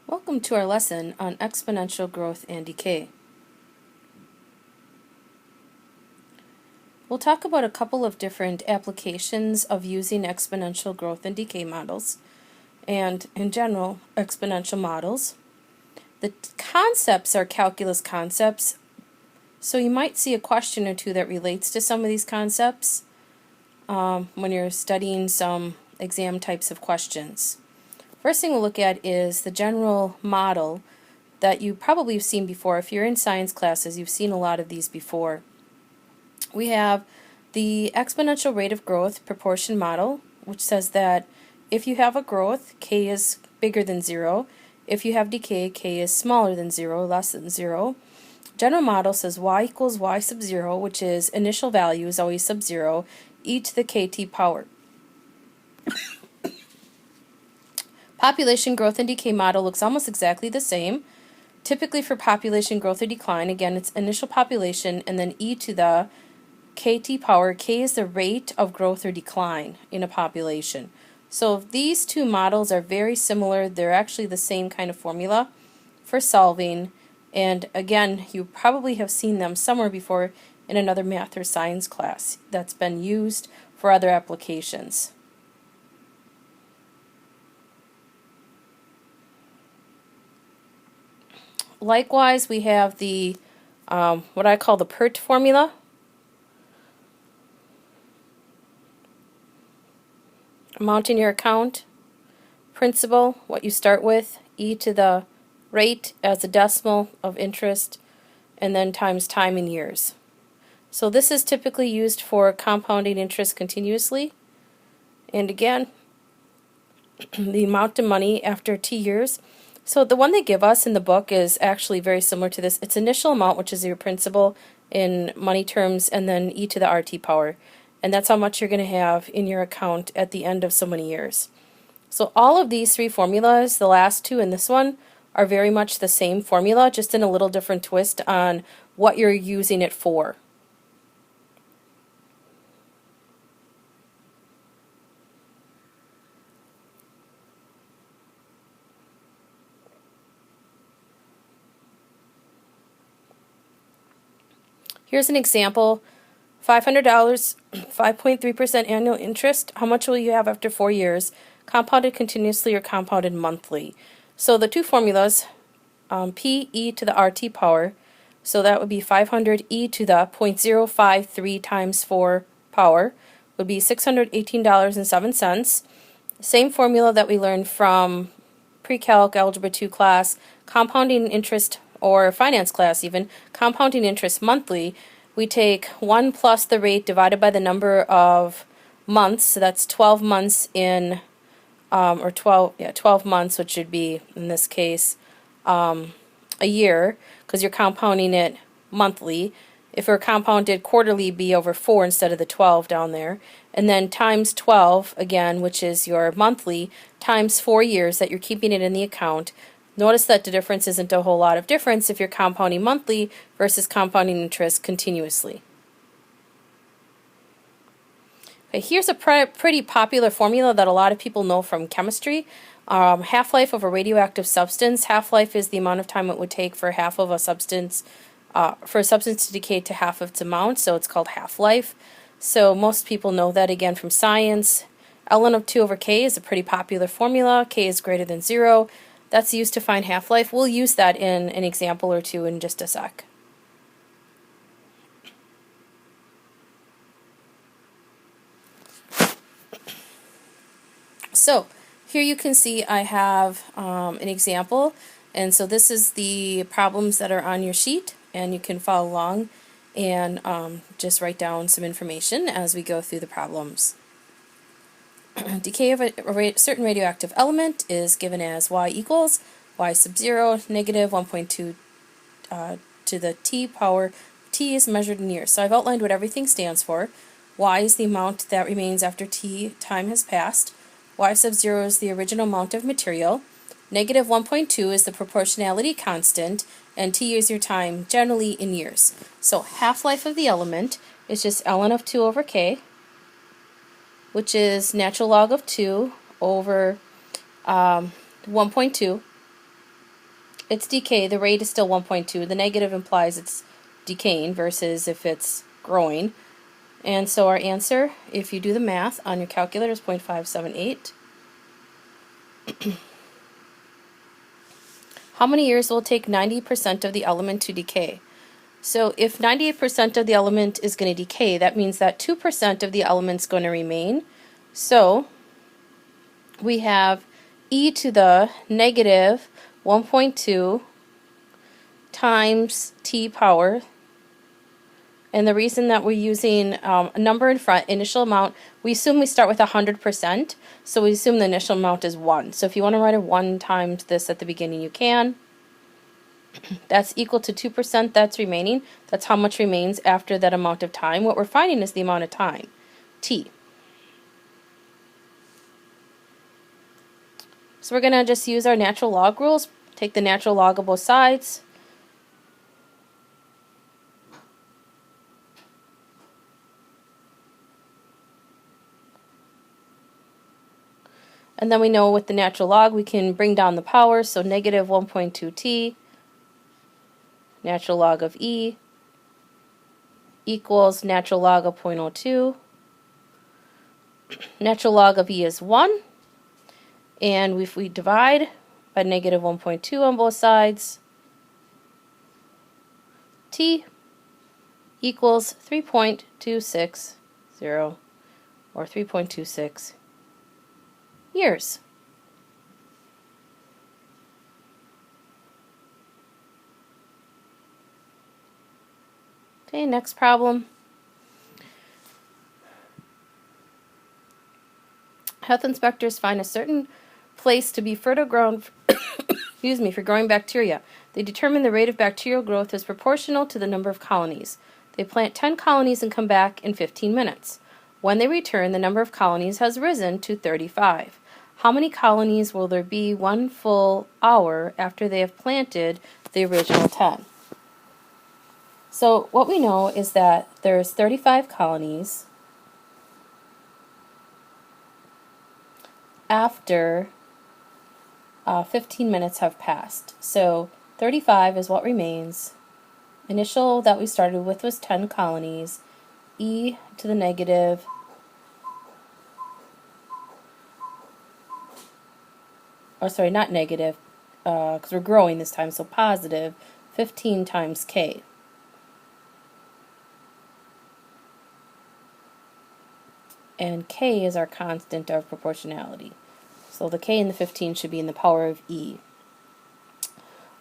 Welcome to our lesson on exponential growth and decay. We'll talk about a couple of different applications of using exponential growth and decay models and, in general, exponential models. The concepts are calculus concepts, so you might see a question or two that relates to some of these concepts when you're studying some exam types of questions. First thing we'll look at is the general model that you probably have seen before. If you're in science classes, you've seen a lot of these before. We have the exponential rate of growth proportion model, which says that if you have a growth, k is bigger than 0. If you have decay, k is smaller than 0, less than 0. General model says y equals y sub 0, which is initial value is always sub 0, e to the kt power. Population growth and decay model looks almost exactly the same. Typically for population growth or decline, again, it's initial population and then e to the kt power. K is the rate of growth or decline in a population. So these two models are very similar. They're actually the same kind of formula for solving. And again, you probably have seen them somewhere before in another math or science class that's been used for other applications. Likewise, we have the what I call the PERT formula. Amount in your account, principal, what you start with, e to the rate as a decimal of interest, and then times time in years. So this is typically used for compounding interest continuously. And again, the amount of money after t years. So the one they give us in the book is actually very similar to this. It's initial amount, which is your principal in money terms, and then e to the RT power. And that's how much you're going to have in your account at the end of so many years. So all of these three formulas, the last two and this one, are very much the same formula, just in a little different twist on what you're using it for. Here's an example. $500, 5.3% annual interest. How much will you have after 4 years? Compounded continuously or compounded monthly? So the two formulas, P e to the RT power, so that would be 500 e to the 0.053 times 4 power, would be $618.07. Same formula that we learned from pre-calc algebra 2 class, compounding interest, or finance class even, compounding interest monthly. We take 1 plus the rate divided by the number of months, so that's 12 months in, or 12 months, which should be, in this case, a year, because you're compounding it monthly. If it were compounded quarterly, it'd be over 4 instead of the 12 down there. And then times 12, again, which is your monthly, times 4 years that you're keeping it in the account. Notice that the difference isn't a whole lot of difference if you're compounding monthly versus compounding interest continuously. Okay, here's a pretty popular formula that a lot of people know from chemistry. Half-life of a radioactive substance. Half-life is the amount of time it would take for half of a substance, for a substance to decay to half of its amount, so it's called half-life. So most people know that again from science. ln of 2 over k is a pretty popular formula. K is greater than 0. That's used to find half-life. We'll use that in an example or two in just a sec. So here you can see I have an example, and so this is the problems that are on your sheet, and you can follow along and just write down some information as we go through the problems. Decay of a certain radioactive element is given as y equals y sub 0 negative 1.2 to the t power. T is measured in years. So I've outlined what everything stands for. Y is the amount that remains after t time has passed. Y sub 0 is the original amount of material. Negative 1.2 is the proportionality constant, and t is your time, generally in years. So half-life of the element is just ln of 2 over k, which is natural log of 2 over 1.2. It's decay. The rate is still 1.2. The negative implies it's decaying versus if it's growing. And so our answer, if you do the math on your calculator, is 0.578. How many years will it take 90% of the element to decay? So if 98% of the element is going to decay, that means that 2% of the element is going to remain. So we have e to the negative 1.2 times t power. And the reason that we're using a number in front, initial amount, we assume we start with 100%. So we assume the initial amount is 1. So if you want to write a 1 times this at the beginning, you can. That's equal to 2% that's remaining. That's how much remains after that amount of time. What we're finding is the amount of time, t. So we're going to just use our natural log rules. Take the natural log of both sides. And then we know with the natural log we can bring down the power, so negative 1.2t, natural log of e, equals natural log of 0.02. Natural log of e is 1, and if we divide by negative 1.2 on both sides, t equals 3.260, or 3.26 years. Okay, next problem. Health inspectors find a certain place to be fertile ground excuse me, for growing bacteria. They determine the rate of bacterial growth is proportional to the number of colonies. They plant 10 colonies and come back in 15 minutes. When they return, the number of colonies has risen to 35. How many colonies will there be 1 full hour after they have planted the original 10? So what we know is that there's 35 colonies after 15 minutes have passed. So 35 is what remains. Initial that we started with was 10 colonies. E to the negative not negative, because we're growing this time, so positive 15 times k. And k is our constant of proportionality. So the k and the 15 should be in the power of e.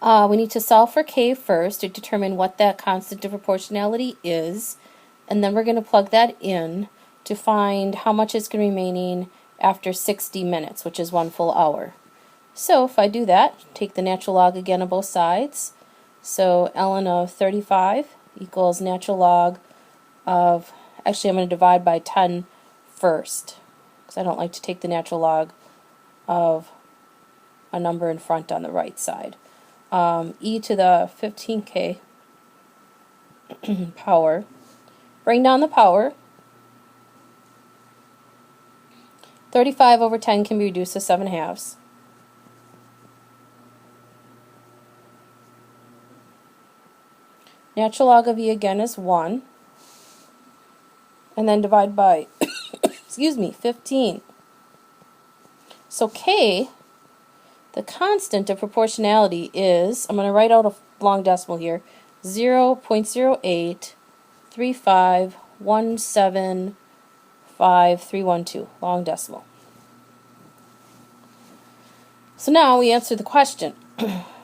We need to solve for k first to determine what that constant of proportionality is, and then we're going to plug that in to find how much is remaining after 60 minutes, which is 1 full hour. So if I do that, take the natural log again of both sides. So ln of 35 equals natural log of, actually I'm going to divide by 10 first, because I don't like to take the natural log of a number in front on the right side. E to the 15k power. Bring down the power. 35 over 10 can be reduced to 7/2. Natural log of e again is 1. And then divide by, excuse me, 15. So k, the constant of proportionality is, I'm going to write out a long decimal here, 0.0835175,312, long decimal. So now we answer the question.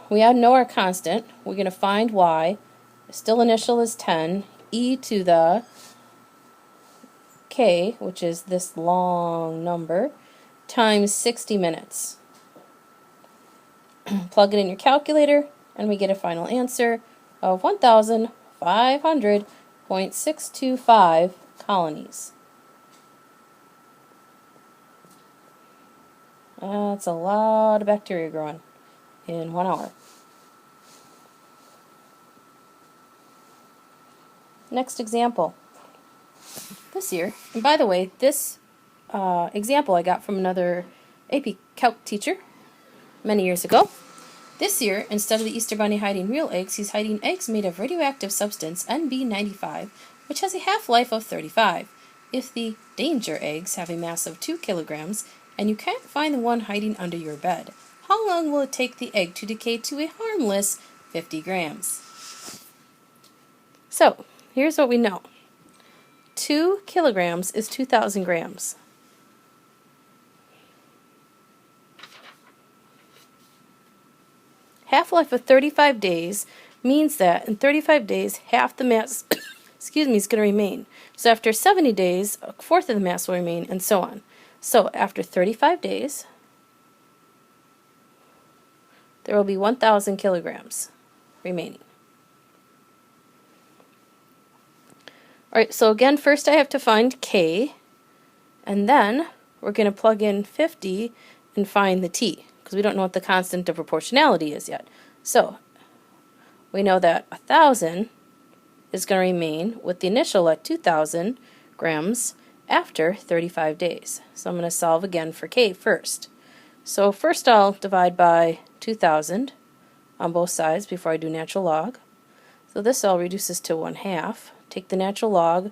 We know our constant. We're going to find y. Still initial is 10. E to the k, which is this long number, times 60 minutes. Plug it in your calculator, and we get a final answer of 1,500.625 colonies. That's a lot of bacteria growing in 1 hour. Next example. This year, and by the way, this example I got from another AP Calc teacher many years ago. This year, instead of the Easter Bunny hiding real eggs, he's hiding eggs made of radioactive substance NB95, which has a half-life of 35. If the danger eggs have a mass of 2 kilograms, and you can't find the one hiding under your bed, how long will it take the egg to decay to a harmless 50 grams? So, here's what we know. 2 kilograms is 2,000 grams. Half-life of 35 days means that in 35 days, half the mass is going to remain. So after 70 days, a fourth of the mass will remain, and so on. So after 35 days, there will be 1,000 kilograms remaining. Alright, so again, first I have to find K, and then we're going to plug in 50 and find the T, because we don't know what the constant of proportionality is yet. So we know that 1,000 is going to remain with the initial at 2,000 grams after 35 days. So I'm going to solve again for K first. So first I'll divide by 2,000 on both sides before I do natural log. So this all reduces to 1/2. Take the natural log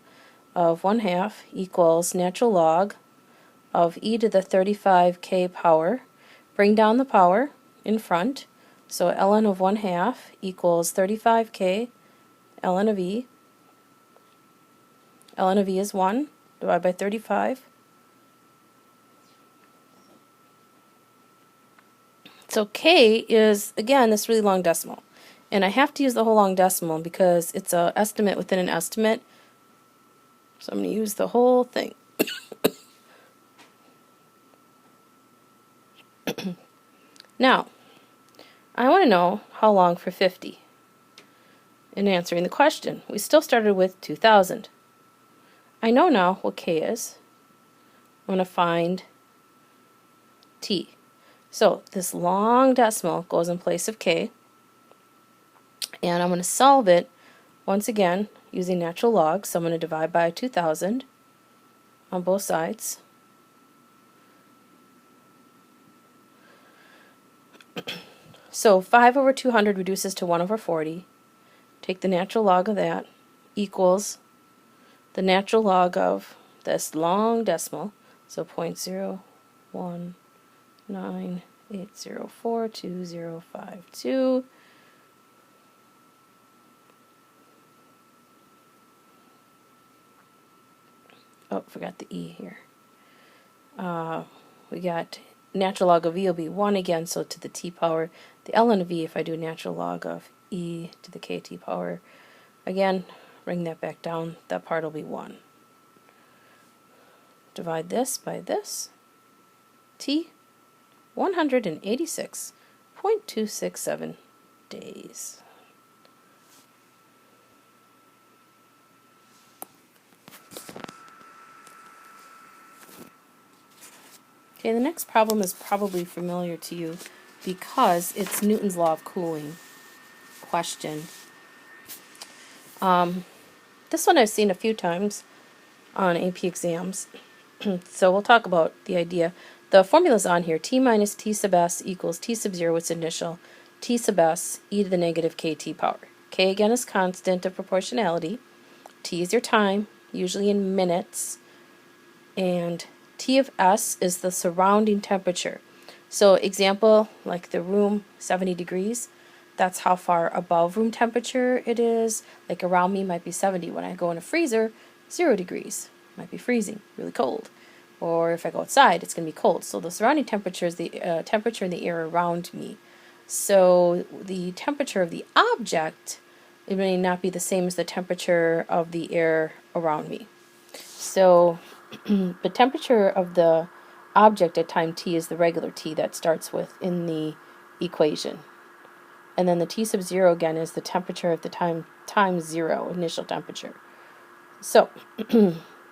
of 1/2 equals natural log of e to the 35k power. Bring down the power in front. So ln of 1/2 equals 35k ln of e. ln of e is 1. Divide by 35. So k is, again, this really long decimal. And I have to use the whole long decimal because it's an estimate within an estimate. So I'm going to use the whole thing. Now, I want to know how long for 50 in answering the question. We still started with 2,000. I know now what k is. I'm going to find t. So this long decimal goes in place of k. And I'm going to solve it once again using natural log. So I'm going to divide by 2,000 on both sides. So 5 over 200 reduces to 1 over 40. Take the natural log of that equals the natural log of this long decimal. So 0.01980420052. Oh, forgot the e here. We got natural log of e will be 1 again, so to the t power. The ln of e, if I do natural log of e to the kt power, again, bring that back down, that part will be 1. Divide this by this. T, 186.267 days. Okay, the next problem is probably familiar to you because it's Newton's law of cooling question. This one I've seen a few times on AP exams, so we'll talk about the idea. The formula's on here. T minus T sub s equals T sub 0, its initial, T sub s, e to the negative kt power. K again is constant of proportionality. T is your time, usually in minutes, and T of S is the surrounding temperature. So example, like the room, 70 degrees, that's how far above room temperature it is. Like around me might be 70. When I go in a freezer, 0 degrees. Might be freezing, really cold. Or if I go outside, it's going to be cold. So the surrounding temperature is the temperature in the air around me. So the temperature of the object, it may not be the same as the temperature of the air around me. So the temperature of the object at time t is the regular t that starts with in the equation. And then the T sub 0 again is the temperature at the time 0, initial temperature. So,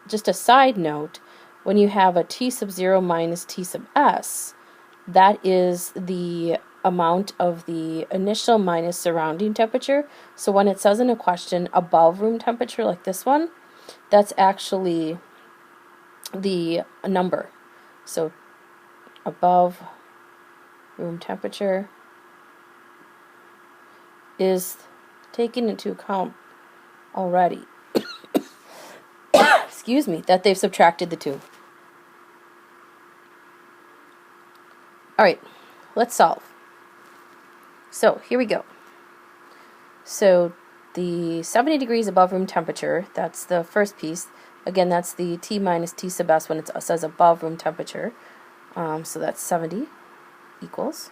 just a side note, when you have a T sub 0 minus T sub s, that is the amount of the initial minus surrounding temperature. So when it says in a question above room temperature like this one, that's actually the number. So above room temperature is taking into account already, excuse me, that they've subtracted the 2. Alright, let's solve. So here we go. So the 70 degrees above room temperature, that's the first piece. Again, that's the T minus T sub S when it says above room temperature. So that's 70 equals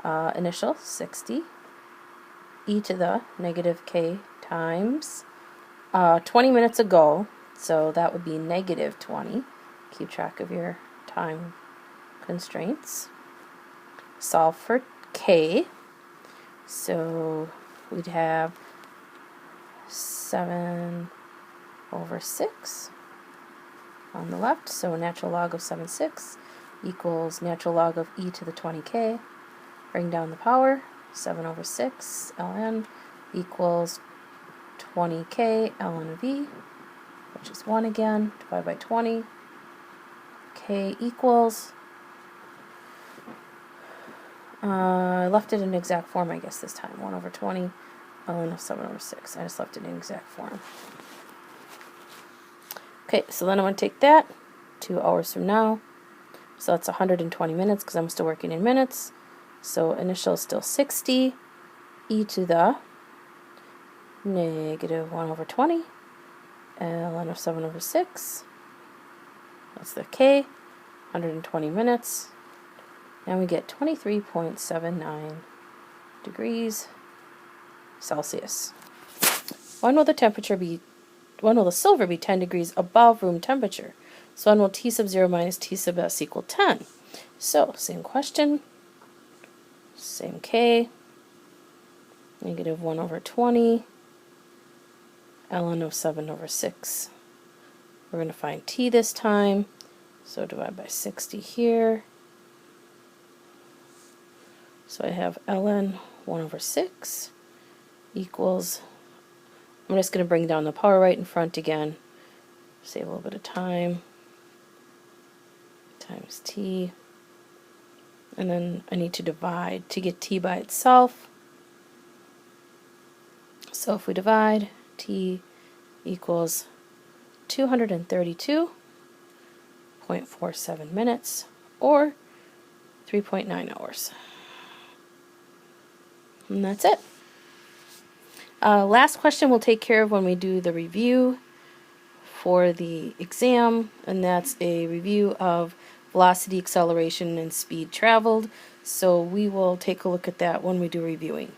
initial 60 e to the negative k times 20 minutes ago, so that would be negative 20. Keep track of your time constraints. Solve for k. So we'd have 7 over 6 on the left, so natural log of 7/6 equals natural log of e to the 20k. Bring down the power, 7 over 6 ln equals 20k ln of e, which is 1 again, divided by 20. K equals, I left it in exact form, I guess, this time. 1 over 20 ln of 7 over 6. I just left it in exact form. Okay, so then I'm going to take that 2 hours from now. So that's 120 minutes because I'm still working in minutes. So initial is still 60 e to the negative 1 over 20 ln of 7 over 6. That's the k, 120 minutes. And we get 23.79 degrees Celsius. When will the silver be 10 degrees above room temperature? So when will T sub 0 minus T sub S equal 10? So, same question, same K, negative 1 over 20, ln of 7 over 6. We're going to find T this time, so divide by 60 here. So I have ln 1 over 6 equals, I'm just going to bring down the power right in front again, save a little bit of time, times T, and then I need to divide to get T by itself. So if we divide, T equals 232.47 minutes, or 3.9 hours. And that's it. Last question we'll take care of when we do the review for the exam, and that's a review of velocity, acceleration, and speed traveled. So we will take a look at that when we do reviewing.